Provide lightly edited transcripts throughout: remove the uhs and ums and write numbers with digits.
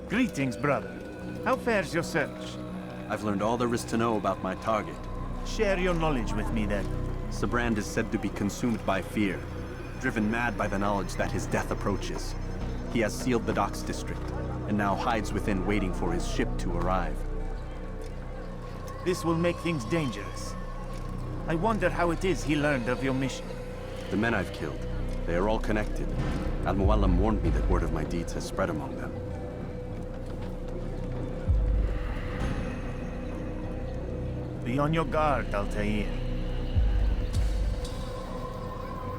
Greetings, brother. How fares your search? I've learned all there is to know about my target. Share your knowledge with me, then. Sibrand is said to be consumed by fear, driven mad by the knowledge that his death approaches. He has sealed the docks district, and now hides within waiting for his ship to arrive. This will make things dangerous. I wonder how it is he learned of your mission. The men I've killed, they are all connected. Mualim warned me that word of my deeds has spread among them. Be on your guard, Altaïr.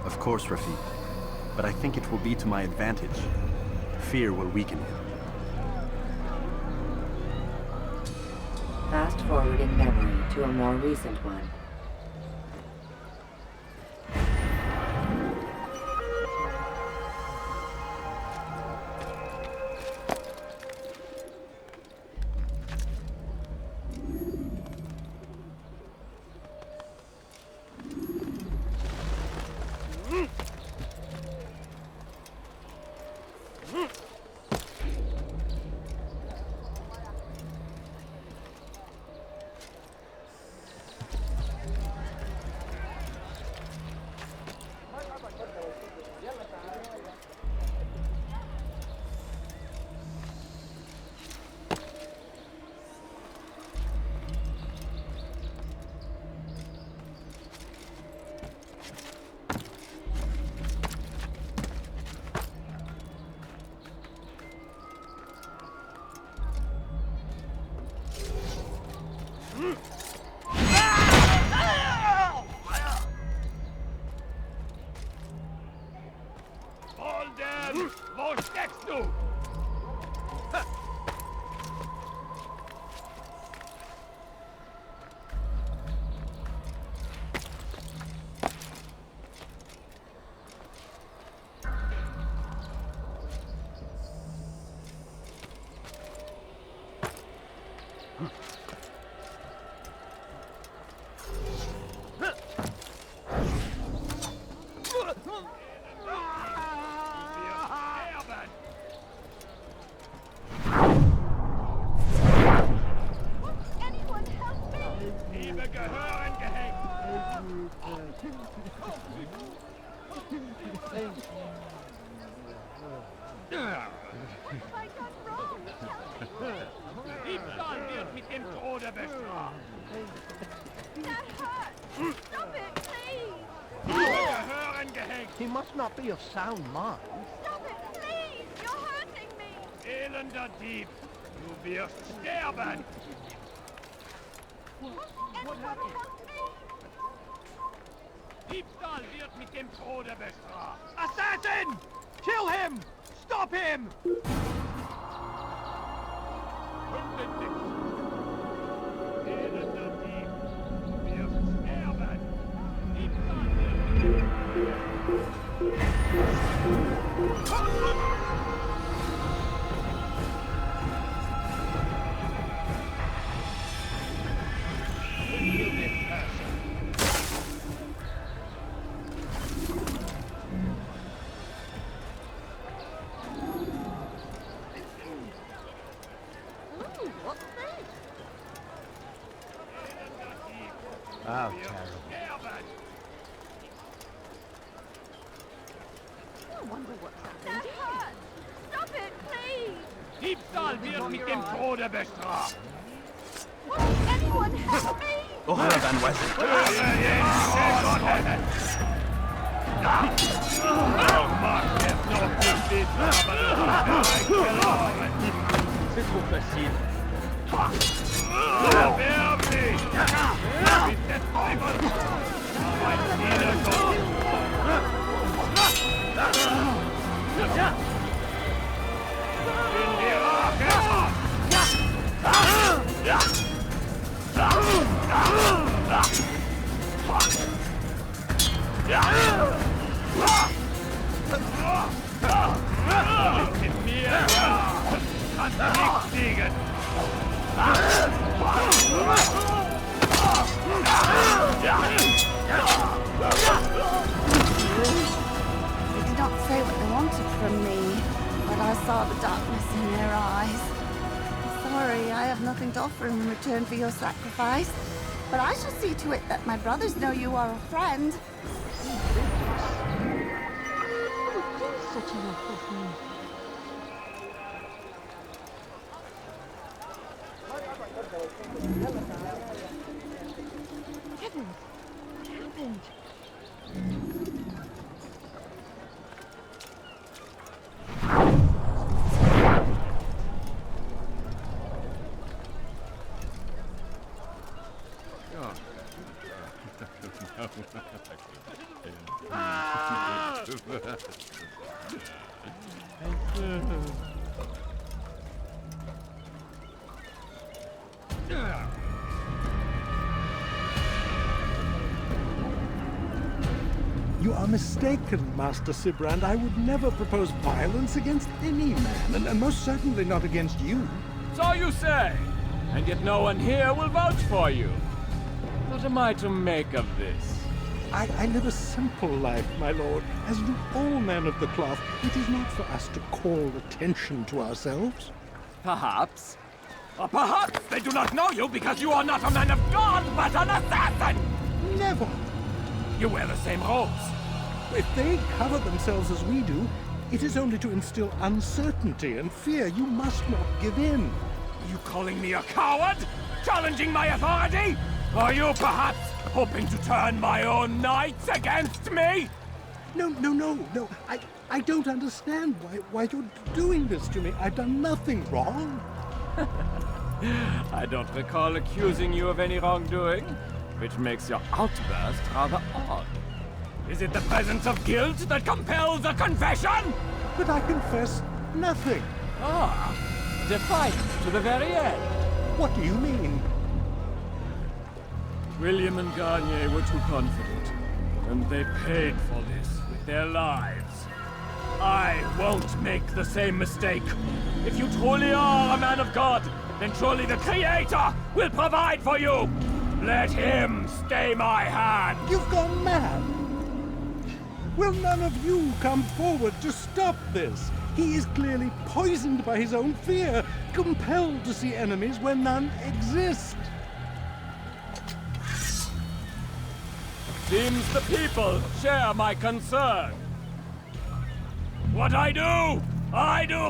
Of course, Rafiq. But I think it will be to my advantage. Fear will weaken him. Fast forwarding memory to a more recent one. He must not be of sound mind. Stop it, please! You're hurting me! Elender Dieb! Du wirst sterben! Anyone help me! Diebstahl wird mit dem Tode bestraft! Assassin! Kill him! Stop him! Elender Dieb! Du wirst sterben! Diebstahl wird... Oh, terrible. I wonder what's happened. That hurts! Stop it, please! Diebstahl wird mit dem Tode bestraft! Will anyone help me? Ohana van Wezen! C'est trop facile. Mit mir! kannst nicht siegen! They did not say what they wanted from me, but I saw the darkness in their eyes. Sorry, I have nothing to offer in return for your sacrifice, but I shall see to it that my brothers know you are a friend. Such an awful thing. Heavens! What happened? You are mistaken, Master Sibrand. I would never propose violence against any man, and most certainly not against you. So you say, and yet no one here will vouch for you. What am I to make of this? I live a simple life, my lord, as do all men of the cloth. It is not for us to call attention to ourselves. Perhaps. Or perhaps they do not know you because you are not a man of God, but an assassin! Never! You wear the same robes. If they cover themselves as we do, it is only to instill uncertainty and fear. You must not give in. Are you calling me a coward? Challenging my authority? Are you perhaps hoping to turn my own knights against me? No. I don't understand why you're doing this to me. I've done nothing wrong. I don't recall accusing you of any wrongdoing, which makes your outburst rather odd. Is it the presence of guilt that compels a confession? But I confess nothing. Ah, defiant to the very end. What do you mean? William and Garnier were too confident, and they paid for this with their lives. I won't make the same mistake. If you truly are a man of God, then surely the Creator will provide for you. Let him stay my hand. You've gone mad. Will none of you come forward to stop this? He is clearly poisoned by his own fear, compelled to see enemies where none exist. Seems the people share my concern. What I do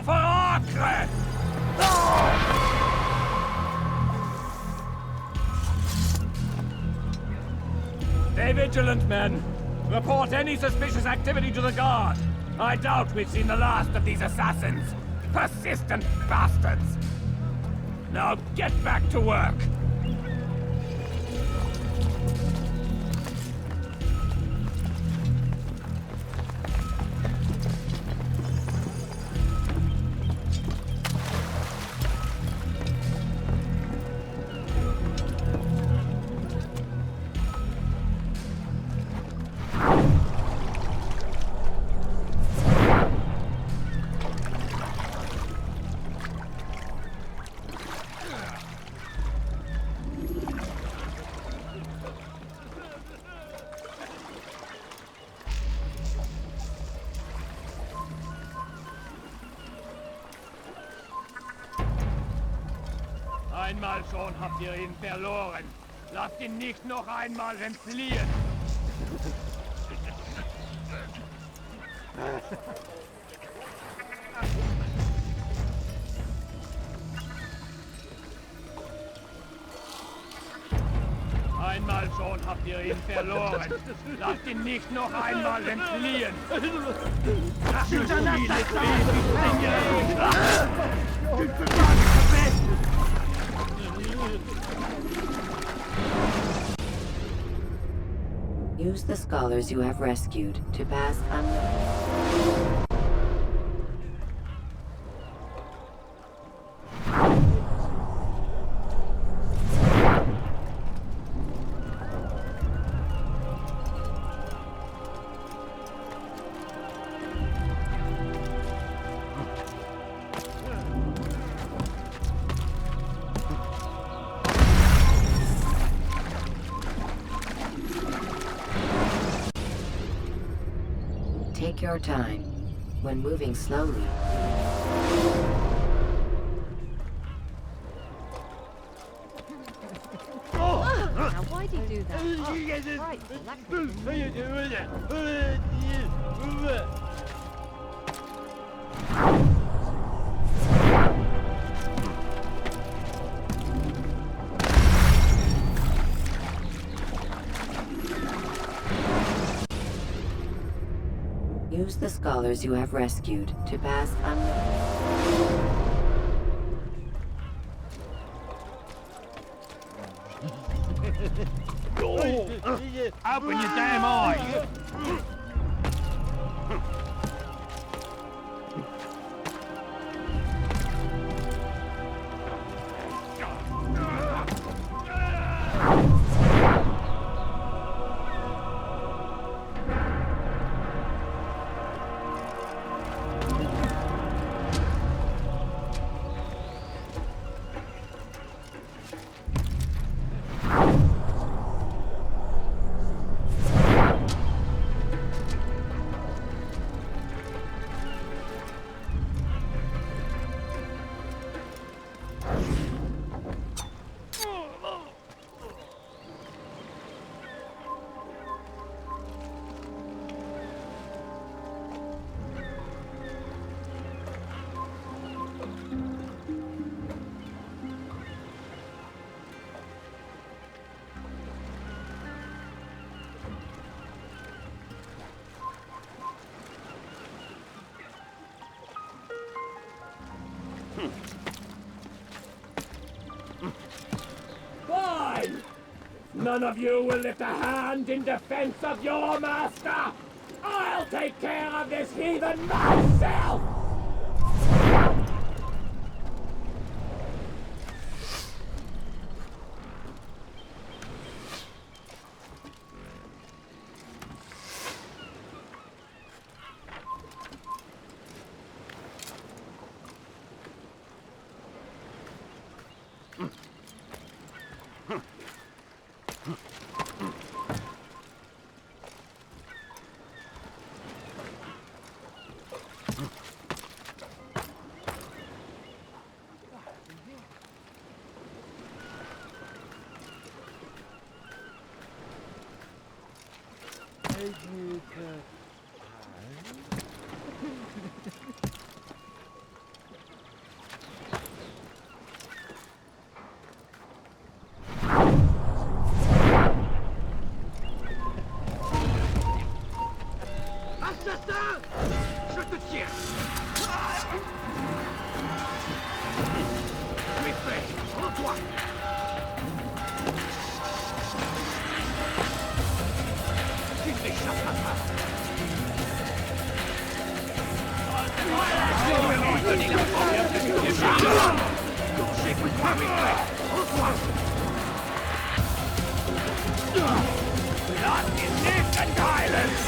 for Acre! Stay vigilant, men. Report any suspicious activity to the guard. I doubt we've seen the last of these assassins. Persistent bastards. Now get back to work. Einmal schon habt ihr ihn verloren. Lasst ihn nicht noch einmal entfliehen. Einmal schon habt ihr ihn verloren. Lasst ihn nicht noch einmal entfliehen. Das ist Use the scholars you have rescued to pass unnoticed. Take your time. When moving slowly, Now, why'd he do that? Oh, right, well, use the scholars you have rescued to pass unnoticed. Open your damn eyes! Fine! None of you will lift a hand in defense of your master! I'll take care of this heathen myself! Assassin! Je te tire! Tu es prêt! Rends-toi! Tu t'échapperas pas! Donner la force de ce que j'ai! Écoute-moi, tu es prêt! Rends-toi! Not in this and violence!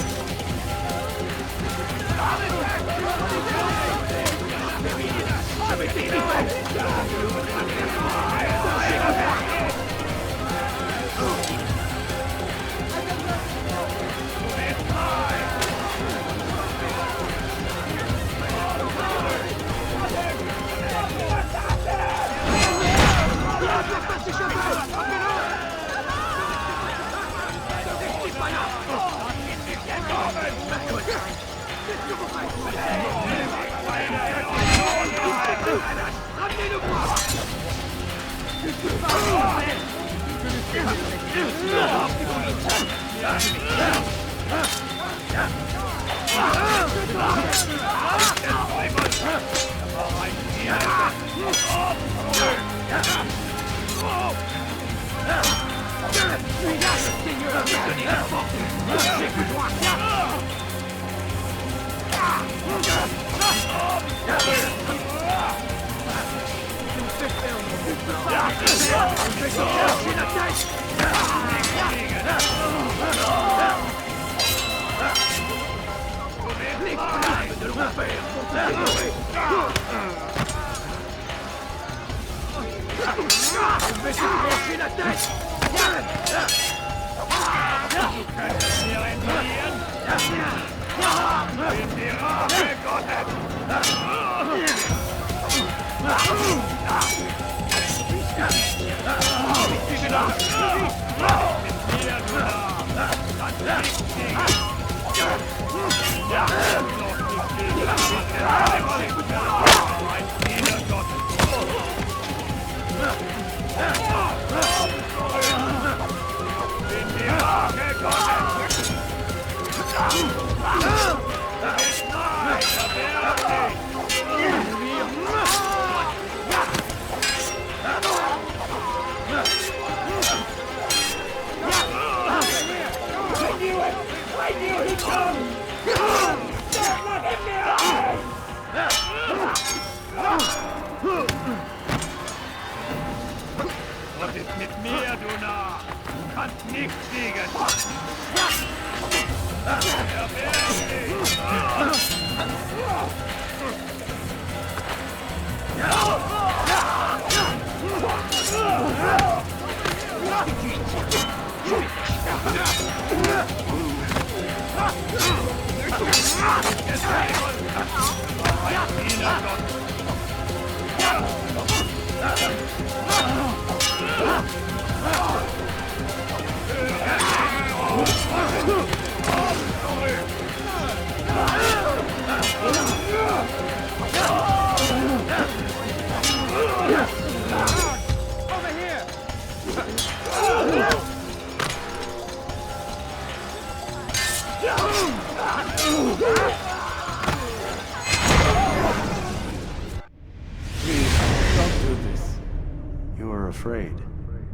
You are afraid.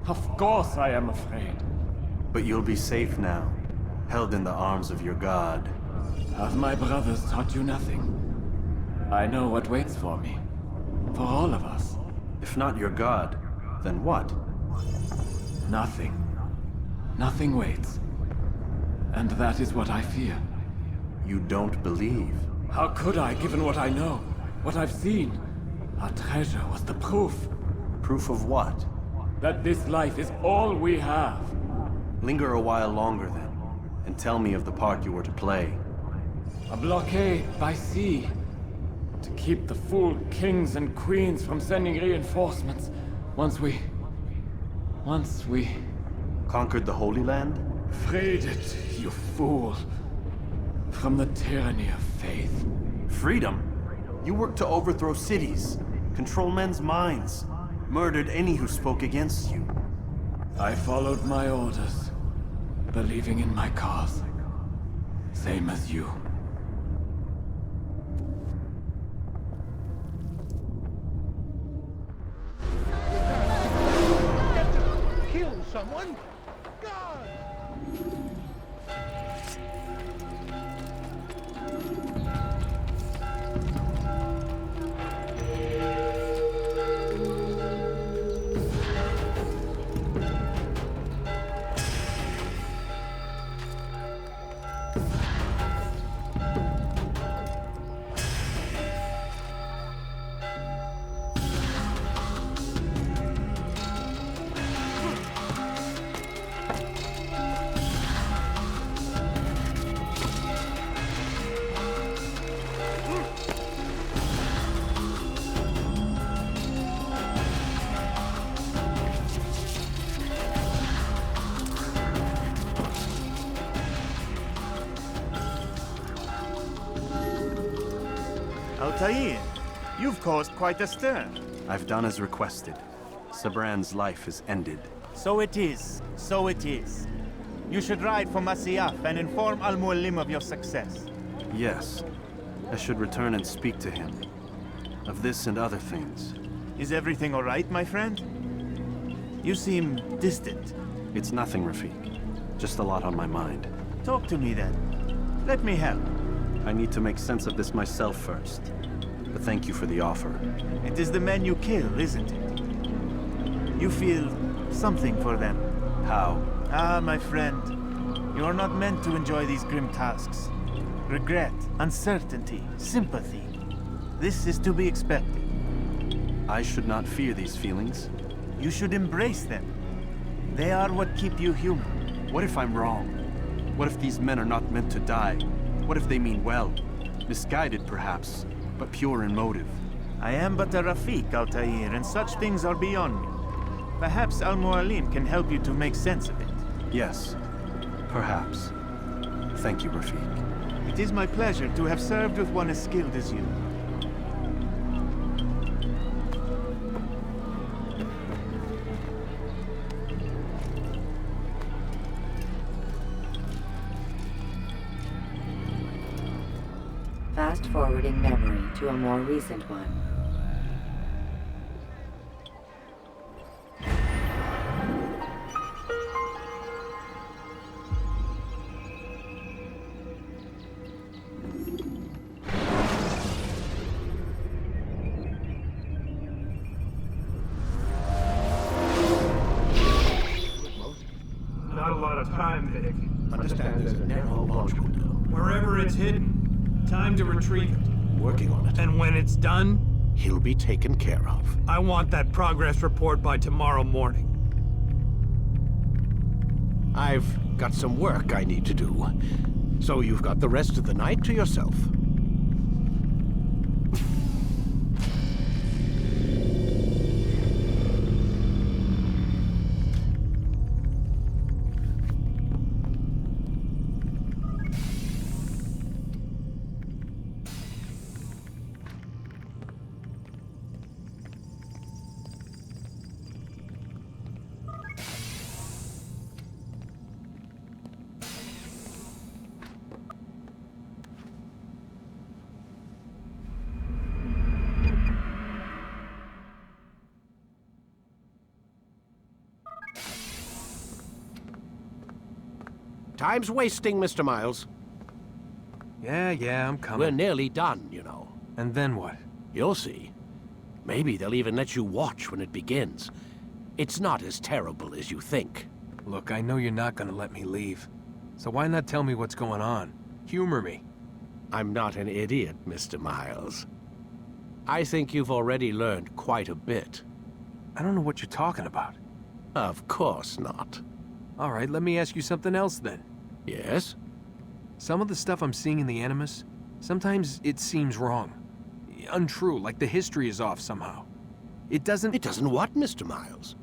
Of course I am afraid. But you'll be safe now, held in the arms of your god. Have my brothers taught you nothing? I know what waits for me. For all of us. If not your god, then what? Nothing. Nothing waits. And that is what I fear. You don't believe. How could I, given what I know? What I've seen? Our treasure was the proof. Proof of what? That this life is all we have. Linger a while longer then, and tell me of the part you were to play. A blockade by sea. To keep the fool kings and queens from sending reinforcements. Once we... Conquered the Holy Land? freed it, you fool. From the tyranny of faith. Freedom? You worked to overthrow cities, control men's minds, murdered any who spoke against you. I followed my orders, believing in my cause. Same as you. Kill someone? God! Altaïr, you've caused quite a stir. I've done as requested. Sibrand's life is ended. So it is. So it is. You should ride for Masyaf and inform Al-Mualim of your success. Yes. I should return and speak to him. Of this and other things. Is everything all right, my friend? You seem distant. It's nothing, Rafik. Just a lot on my mind. Talk to me then. Let me help. I need to make sense of this myself first. But thank you for the offer. It is the men you kill, isn't it? You feel something for them. How? Ah, my friend. You are not meant to enjoy these grim tasks. Regret, uncertainty, sympathy. This is to be expected. I should not fear these feelings. You should embrace them. They are what keep you human. What if I'm wrong? What if these men are not meant to die? What if they mean well? Misguided, perhaps, but pure in motive. I am but a Rafik, Altaïr, and such things are beyond me. Perhaps Al-Mualim can help you to make sense of it. Yes, perhaps. Thank you, Rafik. It is my pleasure to have served with one as skilled as you. Fast-forwarding memory to a more recent one. Not a lot of time, Vic. Understand there's a narrow launch window. Wherever it's hidden, time to retrieve it. Working on it. And when it's done, He'll be taken care of. I want that progress report by tomorrow morning. I've got some work I need to do, so you've got the rest of the night to yourself. Time's wasting, Mr. Miles. Yeah, I'm coming. We're nearly done, you know. And then what? You'll see. Maybe they'll even let you watch when it begins. It's not as terrible as you think. Look, I know you're not gonna let me leave. So why not tell me what's going on? Humor me. I'm not an idiot, Mr. Miles. I think you've already learned quite a bit. I don't know what you're talking about. Of course not. All right, let me ask you something else then. Yes? Some of the stuff I'm seeing in the Animus, sometimes it seems wrong. Untrue, like the history is off somehow. It doesn't... It doesn't what, Mr. Miles?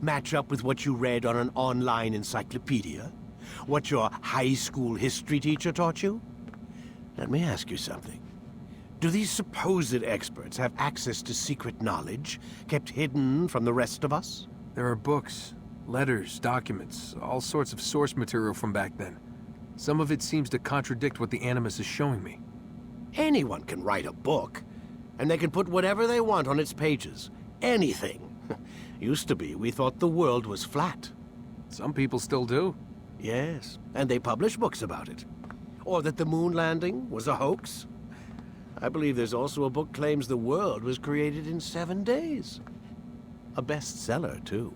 Match up with what you read on an online encyclopedia? What your high school history teacher taught you? Let me ask you something. Do these supposed experts have access to secret knowledge, kept hidden from the rest of us? There are books, letters, documents, all sorts of source material from back then. Some of it seems to contradict what the Animus is showing me. Anyone can write a book, and they can put whatever they want on its pages. Anything. Used to be, we thought the world was flat. Some people still do. Yes, and they publish books about it. Or that the moon landing was a hoax. I believe there's also a book claims the world was created in 7 days. A bestseller, too.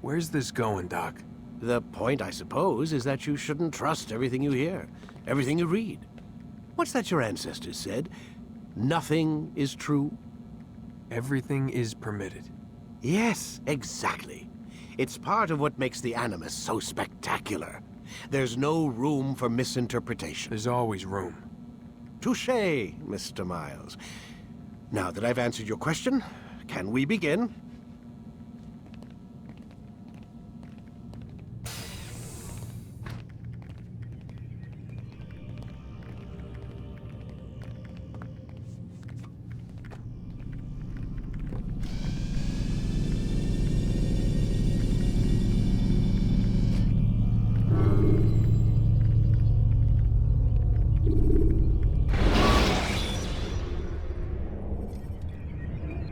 Where's this going, Doc? The point, I suppose, is that you shouldn't trust everything you hear, everything you read. What's that your ancestors said? Nothing is true? Everything is permitted. Yes, exactly. It's part of what makes the Animus so spectacular. There's no room for misinterpretation. There's always room. Touché, Mr. Miles. Now that I've answered your question, can we begin?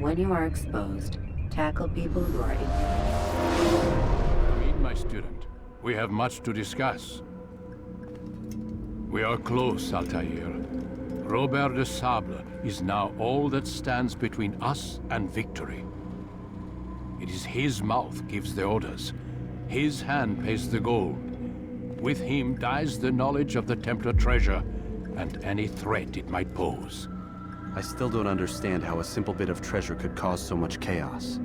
When you are exposed, tackle people who are in. Read, my student. We have much to discuss. We are close, Altaïr. Robert de Sable is now all that stands between us and victory. It is his mouth gives the orders. His hand pays the gold. With him dies the knowledge of the Templar treasure and any threat it might pose. I still don't understand how a simple bit of treasure could cause so much chaos.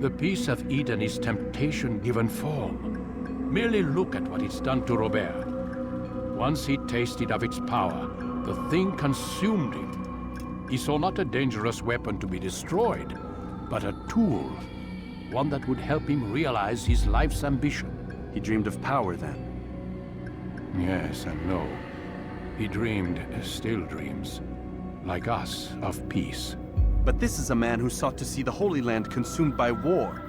The Peace of Eden is temptation given form. Merely look at what it's done to Robert. Once he tasted of its power, the thing consumed him. He saw not a dangerous weapon to be destroyed, but a tool. One that would help him realize his life's ambition. He dreamed of power then? Yes and no. He dreamed, still dreams. Like us, of peace. But this is a man who sought to see the Holy Land consumed by war.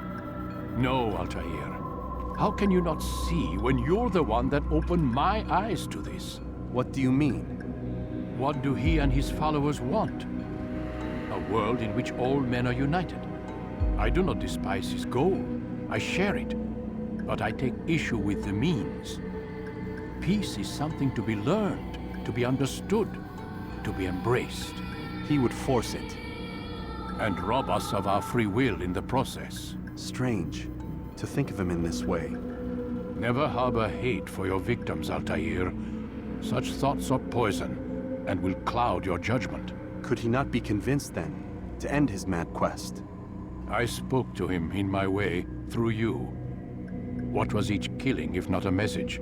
No, Altaïr. How can you not see when you're the one that opened my eyes to this? What do you mean? What do he and his followers want? A world in which all men are united. I do not despise his goal. I share it. But I take issue with the means. Peace is something to be learned, to be understood, to be embraced. He would force it. And rob us of our free will in the process. Strange, to think of him in this way. Never harbor hate for your victims, Altaïr. Such thoughts are poison, and will cloud your judgment. Could he not be convinced, then, to end his mad quest? I spoke to him in my way, through you. What was each killing if not a message?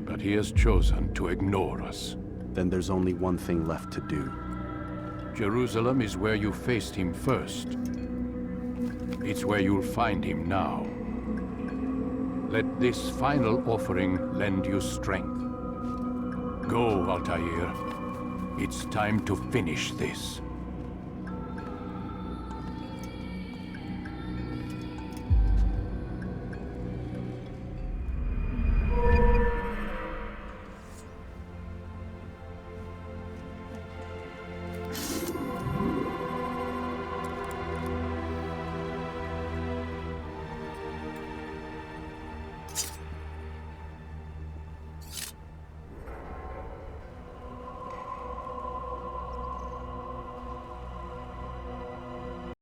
But he has chosen to ignore us. Then there's only one thing left to do. Jerusalem is where you faced him first. It's where you'll find him now. Let this final offering lend you strength. Go, Altaïr. It's time to finish this.